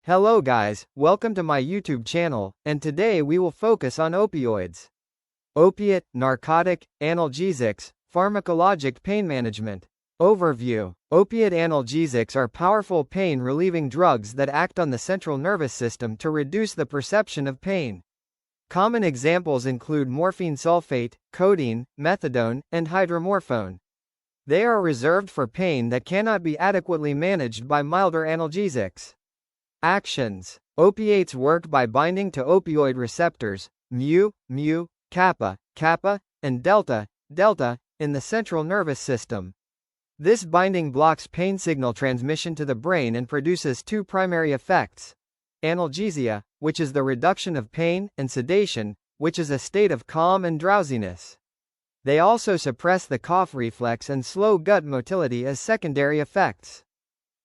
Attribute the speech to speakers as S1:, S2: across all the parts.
S1: Hello guys, welcome to my YouTube channel, and today we will focus on opioids. Opiate, narcotic, analgesics, pharmacologic pain management. Overview. Opiate analgesics are powerful pain-relieving drugs that act on the central nervous system to reduce the perception of pain. Common examples include morphine sulfate, codeine, methadone, and hydromorphone. They are reserved for pain that cannot be adequately managed by milder analgesics. Actions. Opiates work by binding to opioid receptors, mu, kappa, and delta, in the central nervous system. This binding blocks pain signal transmission to the brain and produces two primary effects: analgesia, which is the reduction of pain, and sedation, which is a state of calm and drowsiness. They also suppress the cough reflex and slow gut motility as secondary effects.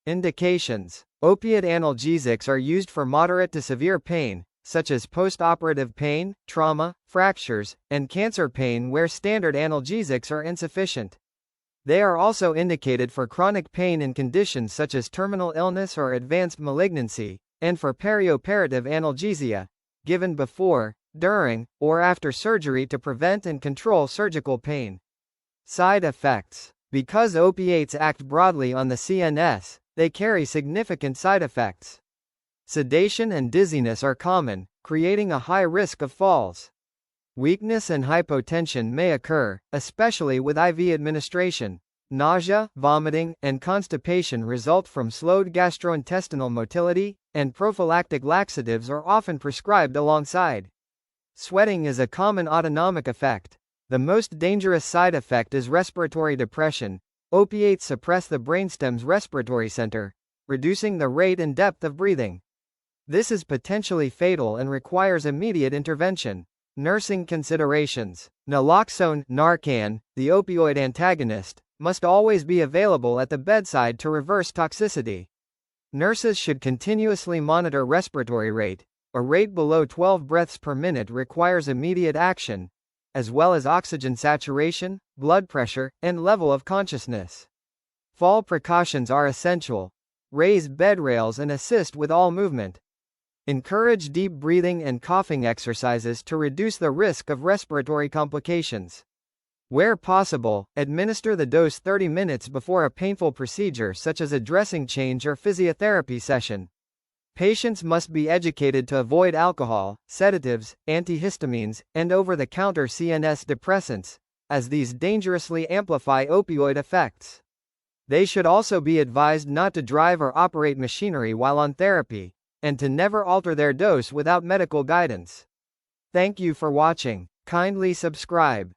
S1: Indications. Opiate analgesics are used for moderate to severe pain, such as post-operative pain, trauma, fractures, and cancer pain where standard analgesics are insufficient. They are also indicated for chronic pain in conditions such as terminal illness or advanced malignancy, and for perioperative analgesia, given before, during, or after surgery to prevent and control surgical pain. Side effects. Because opiates act broadly on the CNS, they carry significant side effects. Sedation and dizziness are common, creating a high risk of falls. Weakness and hypotension may occur, especially with IV administration. Nausea, vomiting, and constipation result from slowed gastrointestinal motility, and prophylactic laxatives are often prescribed alongside. Sweating is a common autonomic effect. The most dangerous side effect is respiratory depression. Opiates suppress the brainstem's respiratory center, reducing the rate and depth of breathing. This is potentially fatal and requires immediate intervention. Nursing considerations. Naloxone, Narcan, the opioid antagonist, must always be available at the bedside to reverse toxicity. Nurses should continuously monitor respiratory rate. A rate below 12 breaths per minute requires immediate action, as well as oxygen saturation, blood pressure, and level of consciousness. Fall precautions are essential. Raise bed rails and assist with all movement. Encourage deep breathing and coughing exercises to reduce the risk of respiratory complications. Where possible, administer the dose 30 minutes before a painful procedure such as a dressing change or physiotherapy session. Patients must be educated to avoid alcohol, sedatives, antihistamines, and over-the-counter CNS depressants, as these dangerously amplify opioid effects. They should also be advised not to drive or operate machinery while on therapy, and to never alter their dose without medical guidance. Thank you for watching. Kindly subscribe.